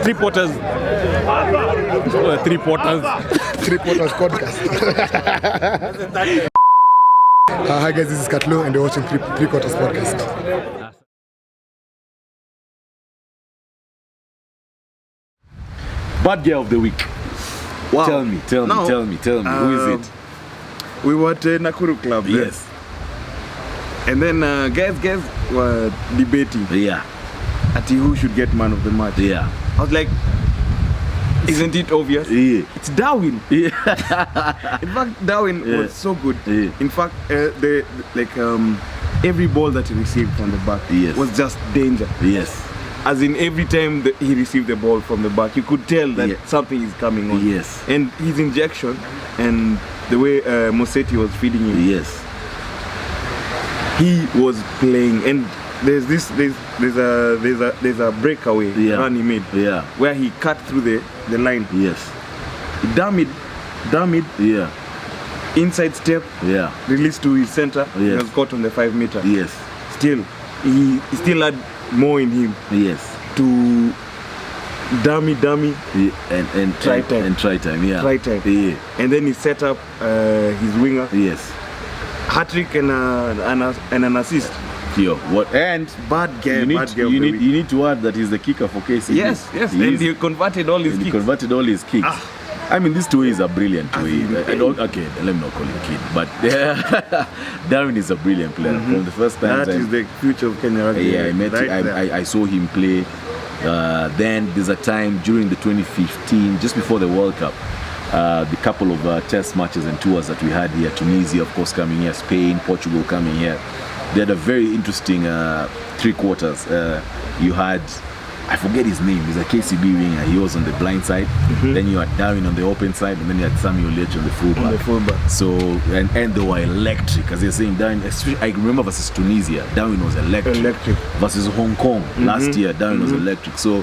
Three Potters. Three Potters. Three Potters podcast. Hi guys, this is Curtlow and you're watching Three Quarters podcast. Bad girl of the week. Wow. Tell me. Who is it? We were at Nakuru Club. Yes. And then guys were debating. Yeah. At who should get man of the match. Yeah. I was like, isn't it obvious? Yeah. It's Darwin. Yeah. In fact, Darwin was so good. Yeah. In fact, every ball that he received from the back was just danger. Yes. As in every time that he received the ball from the back, you could tell that something is coming on. Yes. And his injection and the way Mosetti was feeding him. Yes. He was playing, and there's a breakaway run he made where he cut through the line. Yes. Damn it. Yeah. Inside step. Yeah. Released to his center. Yes. He was caught on the 5 meter. Yes. Still, he still had more in him. Yes. To dummy and try time. Try time. Yeah. And then he set up his winger. Yes. Hat-trick and an assist. Yo, what? And bad game. You need to add that he's the kicker for KCB. Yes. And he converted all his kicks. I mean, these two ways are brilliant. Okay, let me not call him kid, but Darwin is a brilliant player. From the first time, that is the future of Kenya Rugby. Yeah, I saw him play. Then there's a time during the 2015, just before the World Cup, the couple of test matches and tours that we had here, Tunisia, of course, coming here, Spain, Portugal coming here. They had a very interesting 3 quarters. You had, I forget his name, he's a KCB winger. He was on the blind side. Then you had Darwin on the open side, and then you had Samuel Lech on the fullback. So, and they were electric, as you're saying. Darwin, I remember versus Tunisia, Darwin was electric. Versus Hong Kong last year, Darwin was electric. So,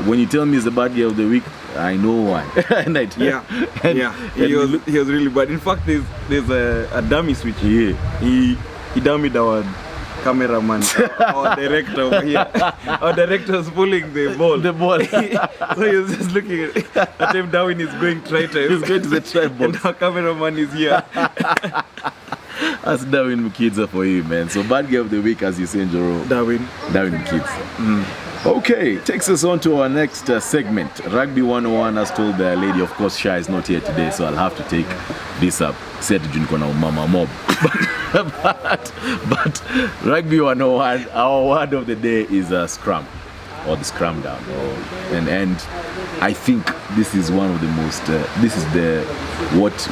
when you tell me he's the bad guy of the week, I know why. He was really bad. In fact, there's a dummy switch. Yeah. He dummied our cameraman, our director over here. Our director was pulling the ball. So he was just looking at him. Darwin is going try time. He's going to the try box. And our cameraman is here. That's Darwin Mukidza for you, man. So bad guy of the week, as you say, Njoro. Darwin Mukidza. Okay, takes us on to our next segment. Rugby 101 has told the lady, of course, Shah is not here today, so I'll have to take this up. Said Junkona Mama Mob. But Rugby 101, our word of the day is SCRUM, or the scrum down. And I think this is one of the most, this is what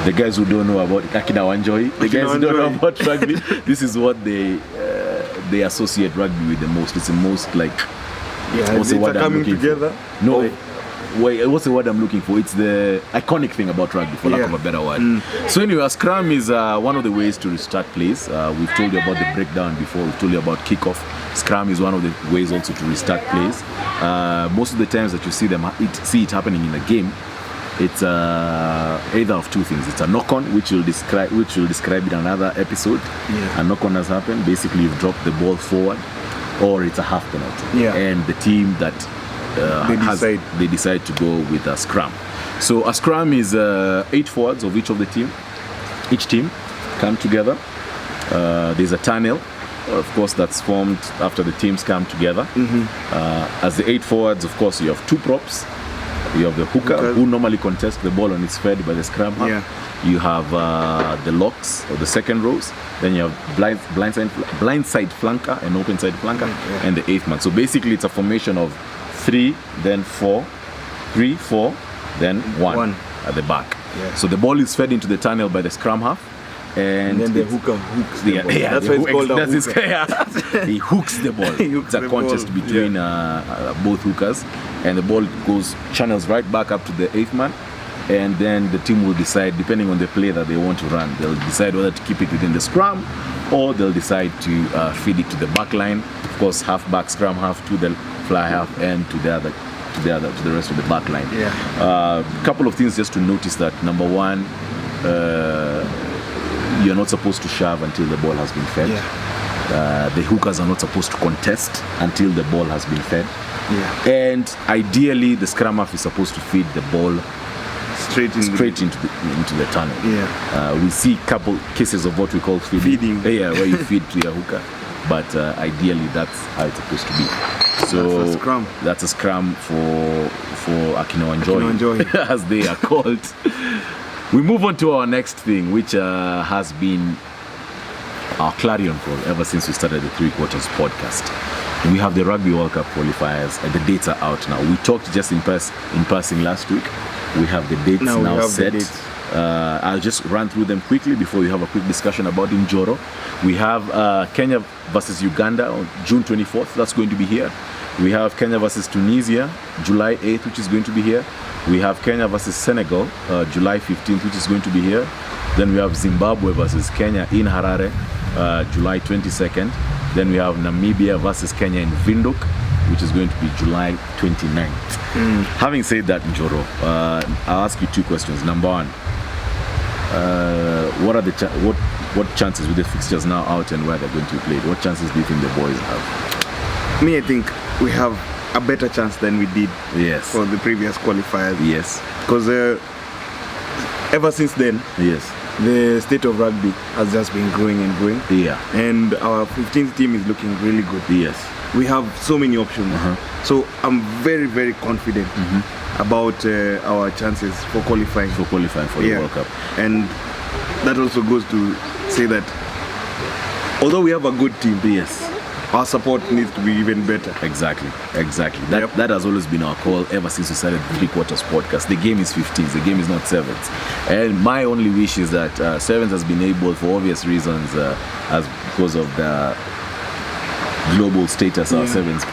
the guys who don't know about Akina Wanjoy, the guys who don't know about rugby, this is what they associate rugby with the most. It's the most like, what's the word I'm looking together? For? No, wait, what's the word I'm looking for? It's the iconic thing about rugby, for lack of a better word. So anyway, scrum is one of the ways to restart plays. We've told you about the breakdown before. We've told you about kickoff. Scrum is one of the ways also to restart plays. Most of the times that you see it happening in a game, it's either of two things. It's a knock-on, which we'll describe in another episode. A knock-on has happened. Basically, you've dropped the ball forward, or it's a half penalty. And the team that they decide to go with a scrum. So a scrum is 8 forwards of each of the team. Each team come together. There's a tunnel, of course, that's formed after the teams come together. As the 8 forwards, of course, you have 2 props. You have the hooker who normally contests the ball and it's fed by the scrum half. You have the locks or the second rows. Then you have blind side flanker and open side flanker, and the 8th man. So basically, it's a formation of 3, then 4, 3, 4, then 1 at the back. So the ball is fed into the tunnel by the scrum half. And then the hooker hooks the ball. That's why it's called a hooker. He hooks the ball. It's a contest between both hookers, and the ball channels right back up to the 8th man, and then the team will decide, depending on the play that they want to run, they'll decide whether to keep it within the scrum, or they'll decide to feed it to the back line. Of course, half back, scrum half, to the fly half, and to the rest of the back line. Couple of things just to notice that. Number one, you're not supposed to shove until the ball has been fed. The hookers are not supposed to contest until the ball has been fed. Yeah. And ideally, the scrum half is supposed to feed the ball straight into the tunnel. Yeah. We see a couple cases of what we call feeding. Yeah, where you feed to your hooker. But ideally, that's how it's supposed to be. So that's a scrum. That's a scrum for Akinoanjoy, as they are called. We move on to our next thing, which has been our clarion call ever since we started the 3 Quarters podcast. We have the Rugby World Cup Qualifiers, and the dates are out now. We talked just in passing last week. We have the dates now set. I'll just run through them quickly before we have a quick discussion about Njoro. We have Kenya versus Uganda on June 24th. That's going to be here. We have Kenya versus Tunisia, July 8th, which is going to be here. We have Kenya versus Senegal, July 15th, which is going to be here. Then we have Zimbabwe versus Kenya in Harare, July 22nd. Then we have Namibia versus Kenya in Windhoek, which is going to be July 29th. Having said that, Njoro, I'll ask you 2 questions. Number 1, what are what chances with the fixtures now out and where they're going to be played? What chances do you think the boys have? Me, I think we have a better chance than we did for the previous qualifiers. Yes. Because ever since then, the state of rugby has just been growing and growing. Yeah. And our 15th team is looking really good. Yes. We have so many options. So I'm very, very confident about our chances for qualifying. For the World Cup. And that also goes to say that although we have a good team, our support needs to be even better. Exactly. That has always been our call ever since we started the 3 Quarters podcast. The game is 15s, the game is not 7s. And my only wish is that 7s has been able, for obvious reasons, because of the global status our 7s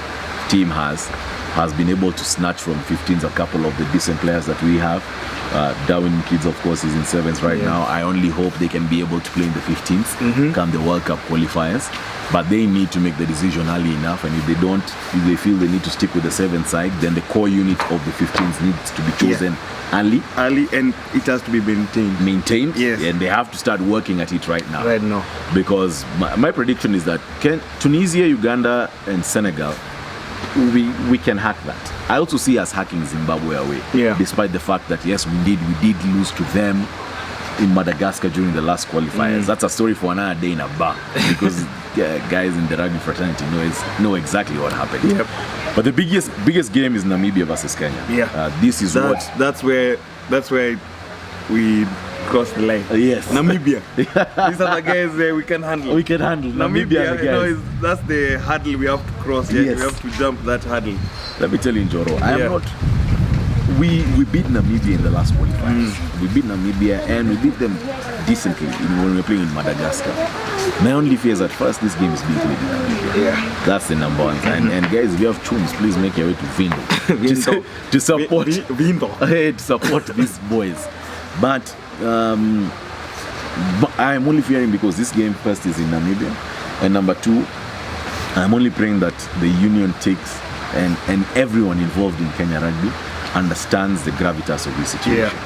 team has been able to snatch from 15s a couple of the decent players that we have. Darwin Mukidza, of course, is in 7s right now. I only hope they can be able to play in the 15s come the World Cup qualifiers. But they need to make the decision early enough, and if they don't, if they feel they need to stick with the 7th side, then the core unit of the 15s needs to be chosen early, and it has to be maintained. Yes. And they have to start working at it right now. Because my prediction is that Tunisia, Uganda, and Senegal, we can hack that. I also see us hacking Zimbabwe away, despite the fact that yes, we did lose to them in Madagascar during the last qualifiers. That's a story for another day in a bar, because guys in the rugby fraternity know exactly what happened. But the biggest game is Namibia versus Kenya. This is that's where we cross the line. Namibia. These are the guys we can handle. Namibia, that's the hurdle we have to cross. We have to jump that hurdle. Let me tell you, Njoro, I am not. We beat Namibia in the last qualifiers. We beat Namibia and we beat them decently when we were playing in Madagascar. My only fear is at first this game is being played in Namibia. That's the number 1. And guys, if you have tunes, please make your way to Windhoek to support these boys. But I am only fearing because this game first is in Namibia, and number 2, I'm only praying that the union takes and everyone involved in Kenya rugby understands the gravitas of this situation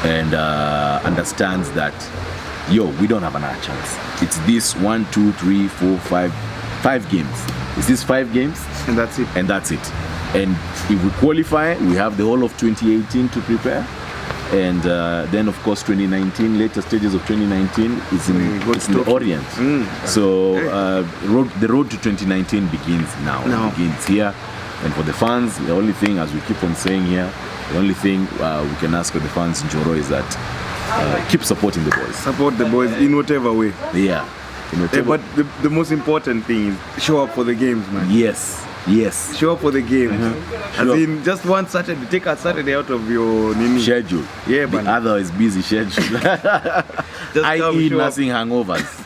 and understands that we don't have another chance. It's this 1, 2, 3, 4, 5 games. It's this 5 games and that's it. And if we qualify, we have the whole of 2018 to prepare. And then of course 2019, later stages of 2019 is in the Orient. So the road to 2019 begins now. It begins here. And for the fans, the only thing, as we keep on saying here, the only thing we can ask of the fans in Njoro is that keep supporting the boys. Support the boys in whatever way. But the most important thing is show up for the games, man. Yes. Show up for the games. As in, just one Saturday, take a Saturday out of your schedule. The other is busy schedule. I.e. nursing hangovers.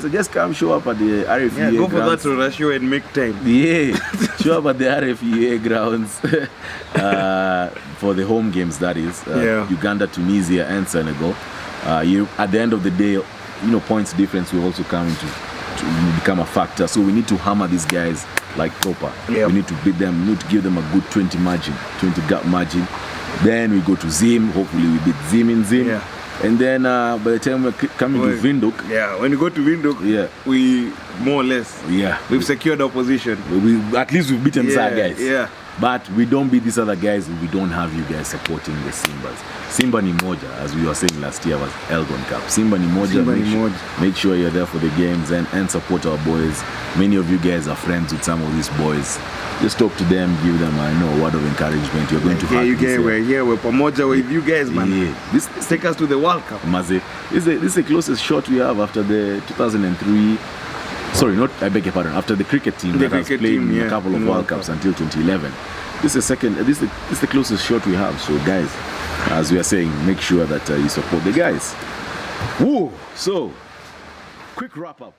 So just come show up at the RFEA go for grounds. That ratio and make time. Show up at the RFEA grounds for the home games, that is. Uganda, Tunisia, and Senegal. At the end of the day, points difference will also come to become a factor. So we need to hammer these guys like proper. We need to beat them. We need to give them a good 20 gap margin. Then we go to Zim. Hopefully we beat Zim in Zim. And then by the time we're coming to Windhoek, when you go to Windhoek, we more or less, we've secured our position. At least we've beaten our guys. Yeah. But we don't beat these other guys if we don't have you guys supporting the Simbas. Simba ni moja, as we were saying last year, was Elgon Cup. Simba ni moja, make sure you're there for the games and support our boys. Many of you guys are friends with some of these boys. Just talk to them, give them a word of encouragement. You're going to have this. We're here, we're Pamoja with you guys, man. Yeah. This take us to the World Cup. Maze, this is the closest shot we have after the 2003. Sorry, I beg your pardon. After the cricket team that has played in a couple of World Cups until 2011, this is the closest shot we have. So, guys, as we are saying, make sure that you support the guys. Woo! So, quick wrap up.